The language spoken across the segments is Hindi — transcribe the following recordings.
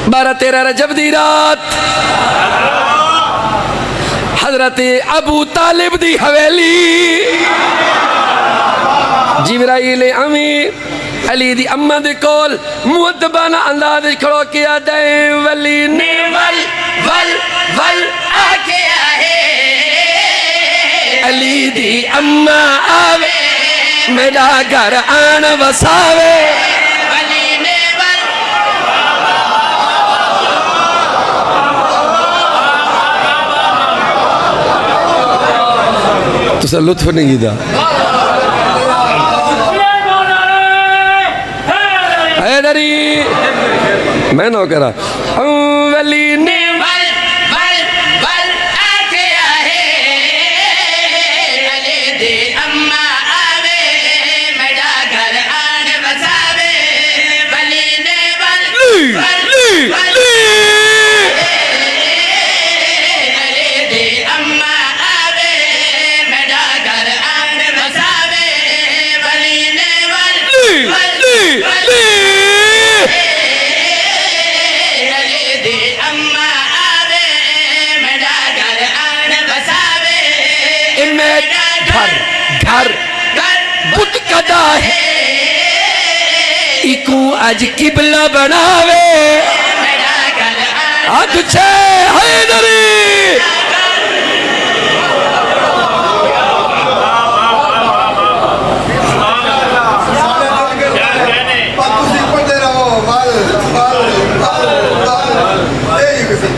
12-13 रजब दी रात हजरत अबू तालिब दी हवेली जिब्राइल अमी अली दी अम्मा दे कोल मुअद्दबाना अंदाज खड़ो के आदे वली ने वल वल वल आके आए अली दी अम्मा आवे मेरा घर आन वसावे वली ने वल तुसा लुत्फ नहीं कीता हैदरी मैं नौ करा वली ने वल वल वल आके आए अली दी अम्मा आवे मेरा घर आन बसावे वली ने वल वल वल अली दी अम्मा आवे मेरा घर आन बसावे वली ने वल वल वल घर बुत कदा है इकू आज किबला बनावे आज छे हैदरी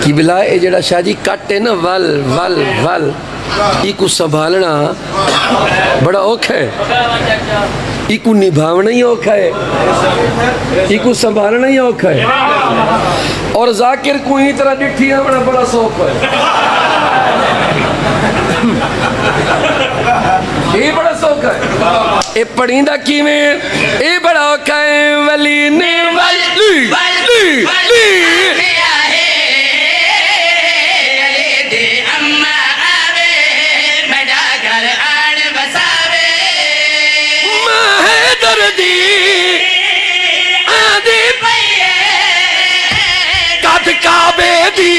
किबला ये जड़ा शाजी कट है ना वल वल वल इकू संभालना बड़ा औखा है इकू निभावना ही औखा है इकू संभालना ही औखा है और जाकिर को ही तरह डिठी बड़ा बड़ा शौक है ये बड़ा शौक है ये पढ़ीदा की में ये बड़ा औखा है वली ने वली वली वली काबे दी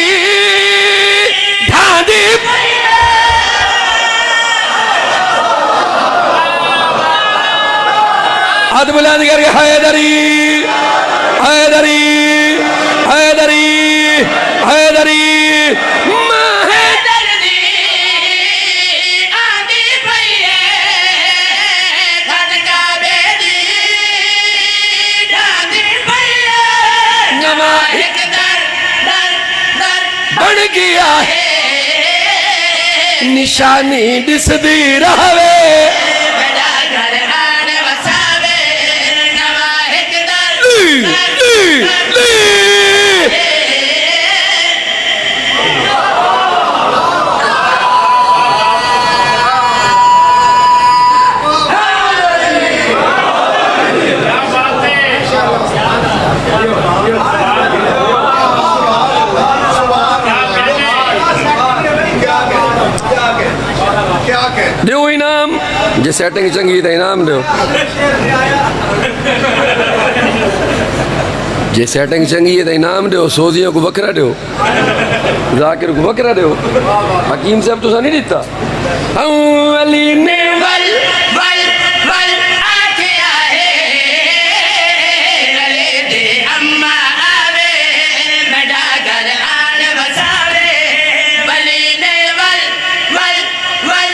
ढांडी हाथ बुलंद करके हैदरी हैदरी हैदरी हैदरी बन गया है निशानी दिसदी रहवे मेरा घर आन वसावे नवा एक दर दो इनाम जे सेटिंग चंगी तो इनाम दो जे सेटिंग चंगी है तो इनाम दो सोजियों को बकरा दो जाकिर को बकरा दो हकीम साहब तो नहीं दिता अली ने वल वल वल आके आए अली दी अम्मा आवे मेरा घर आन बसावे वली ने वल वल वल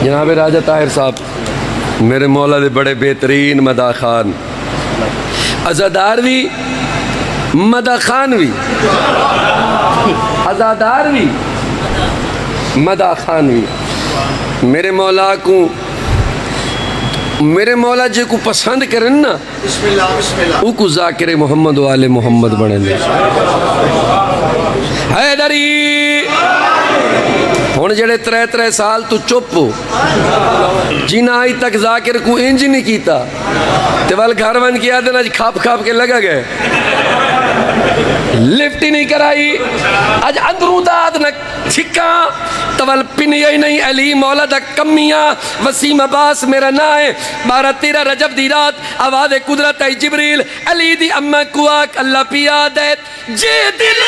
जनाब राजा ताहिर साहब मेरे मौला दे बड़े बेहतरीन मदा खान अज़ादार भी मदा खान भी अज़ादार भी मदा खान भी मेरे मौला जे को पसंद करन ना उ को ज़ाकिर मोहम्मद वाले मोहम्मद बने हैदरी हुण जेड़े 3 साल तू चुप जिन्हें आज तक जाकिर को इंज नहीं किया ते वल घर बन के आदे खाप खाप के लगा गए लिफ्ट ही नहीं कराई अज अंदरू दाद न छिका तवल पिनिया ही नहीं अली मौला दा कमिया वसीम अब्बास मेरा ना है 12-13 रजब दी रात आवाज़ कुदरत है जिब्रील अली दी अम्मा कुआक अल्लाह पिया दे जे दिल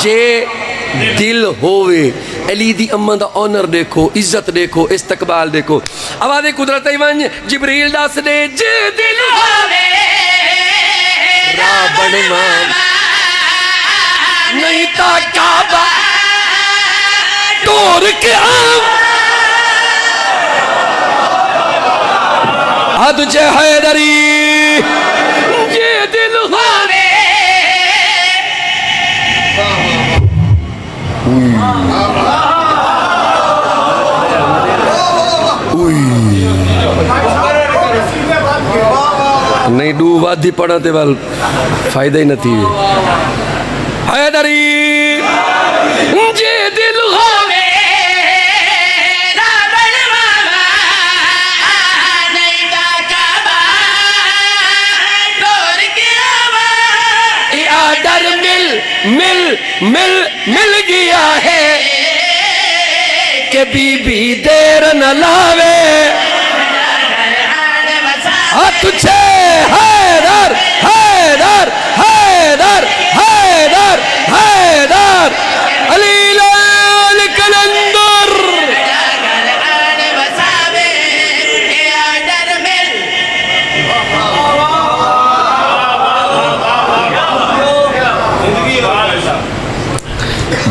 जे दिल होवे अली दी अम्मा दा ऑनर देखो इज्जत देखो इस्तकबाल देखो आवाज़ कुदरत वन जिब्रील दस दे जे दिल होवे नहीं ता काबा तोड़ के हद जे हैदरी ये दिल होवे नहीं डू वादी पड़ा ते वाल फायदा ही नहीं हैदरी जे दिल होवे नहीं ता काबा तोड़ के आर्डर मिल गया है कि बीबी देर न लावे तुझे हैदर हैदर हैदर हैदर हैदर अली लाल कलंदर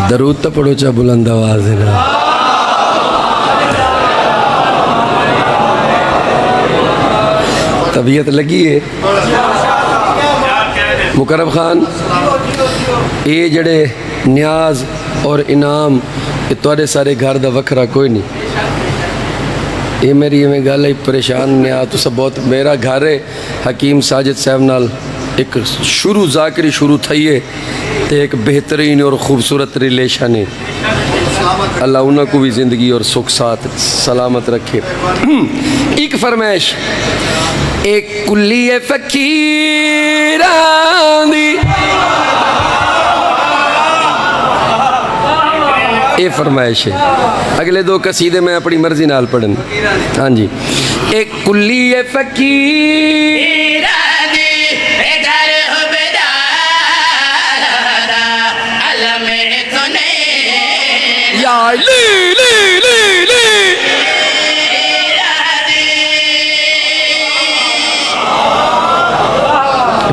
दरूद तो पढ़ो चा बुलंद आवाज है ना तबीयत लगी है मुकरम खान ये जड़े न्याज और इनाम ये थोड़े सारे घर का वखरा कोई नहीं ये मेरी इवें गल है परेशान न्याज तो सब बहुत मेरा घर है हकीम साजिद साहब नाल एक शुरू जाकरी शुरू थी है तो एक बेहतरीन और ख़ूबसूरत रिलेशन है अल्लाह उन्होंने को भी ज़िंदगी और सुख साथ सलामत रखे एक फरमाइश एक कुल्ली फकीरां दी ये फरमाइश है अगले दो कसीदे मैं अपनी मर्जी नाल पढ़न हाँ जी एक कुल्ली फकीर या ली ली ली ली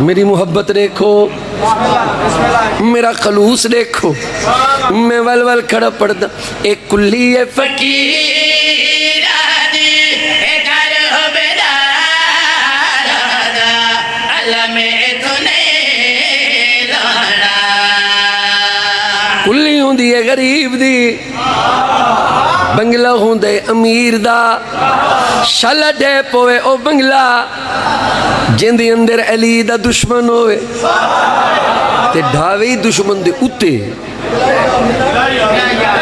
मेरी मोहब्बत देखो मेरा खलूस देखो मैं वल वल खड़ा पड़ता एक कुल्ली है फकीर कुल्ली होंदी है गरीब दी बंगला होंदे अमीर दा शाला डे पोवे ओ बंगला जिंदे अंदर अली दा दुश्मन होवे ते ढावे ही दुश्मन दे उत्ते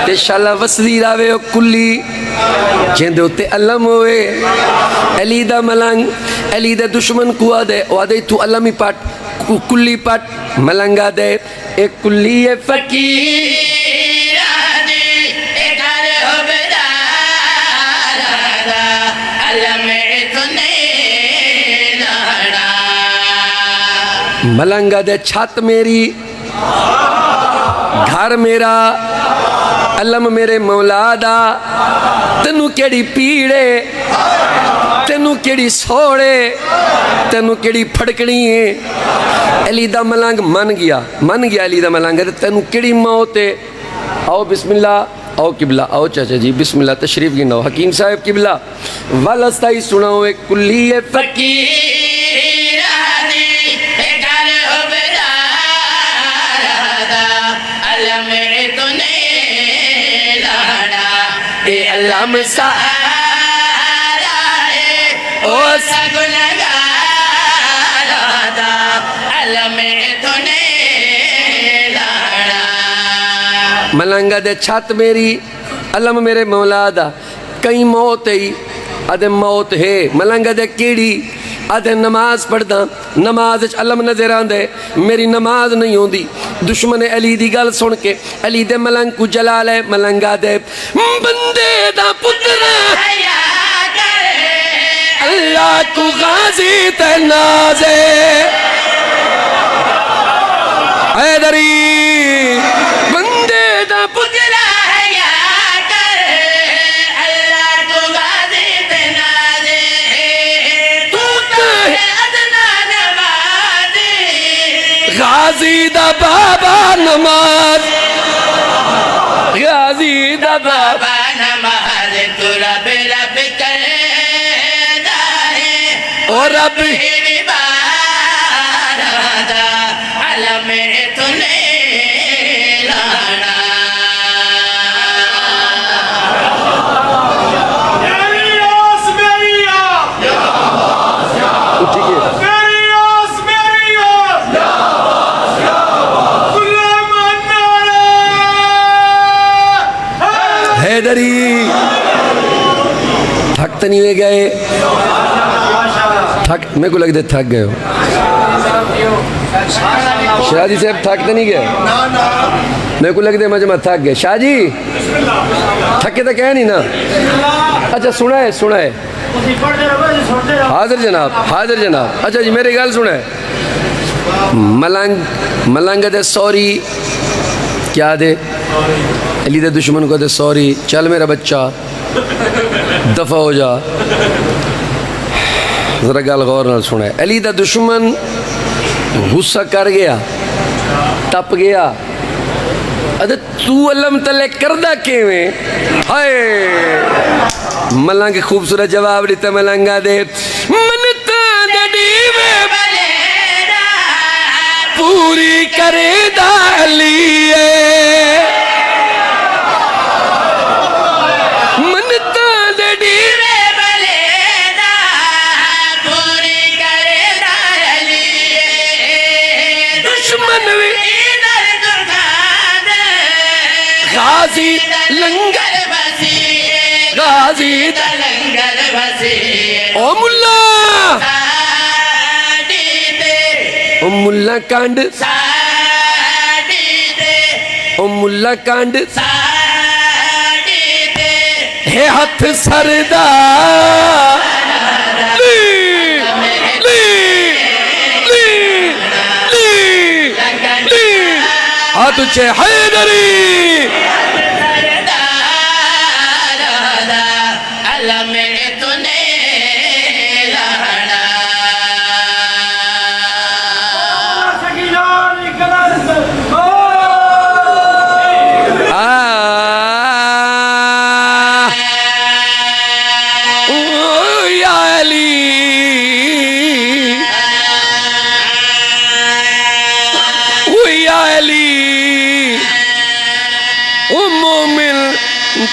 ते शाला वसदी रावे ओ कुल्ली जिंदे उत्ते अलम होवे अली दा मलंग अली दे दुश्मन को आदे तू अलम ही पट कुल्ली पट मलंगा दे एक कुल्ली है फकीर मलंगा दे छत मेरी घर मेरा अलम मेरे मौला दा तेनू केड़ी पीड़े तेनू केड़ी सोड़े तेनू केड़ी फड़कनी है अली दा मलंग मन गया अली दा मलंग तेनू केड़ी मौत है आओ बिस्मिल्लाह आओ किबला आओ चाचा जी बिस्मिल्लाह तशरीफ गिनाओ हकीम साहब किबला वालस्ताई सुनाओ एक कुल्ली है फकीर अलम ओ मलंगा दे छत मेरी अलम मेरे मौला दा कई मौत है अदे मौत है मलंगा दे केड़ी आधे नमाज पढ़दा नमाज अलम नजर आंदे मेरी नमाज नहीं होंदी दुश्मन अली दी गल सुन के अली दे मलंग को जला ले मलंगा दे बंदे दा पुत्र अल्लाह को गाजी ते नाजे हैदरी बंदे दा पुत्र गाजी दा बाबा नमाज गाजी दा बाबा नमाज तू रब रब करदा है ओ रब बारादा अलम तूने लाना हैदरी थक तो नहीं हुए गए थक मेरे को लगता थक गए हो शाहजी साहब थक तो नहीं गए मेरे को लगता मजमा थक गए शाहजी थके तो कह नहीं ना अच्छा सुना है हाजिर जनाब अच्छा जी मेरी गल सुना है मलंग दे सॉरी क्या दे अली दे दुश्मन को दे सॉरी चल मेरा बच्चा दफा हो जा जरा गल गौर नाल सुने अली दा दुश्मन गुस्सा कर गया टप गया अरे तू अलम तले करदा किवें हाय मलंग खूबसूरत जवाब दिता मलंगा दे मनता दीवे पूरी करेदा अली गाजी लंगर बसी गाजी लंगर बसी ओ मुल्ला कांड ओ मुल्ला कांड हे हाथ सरदा हाथ चे हैदरी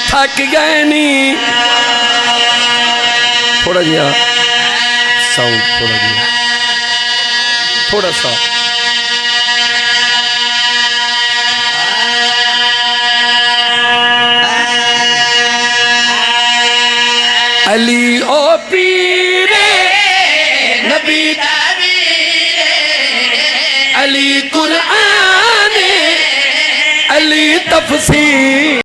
थक गए नी थोड़ा जिया साउंड थोड़ा सा अली ओ पीरे नबी अली कुरान अली तफसीर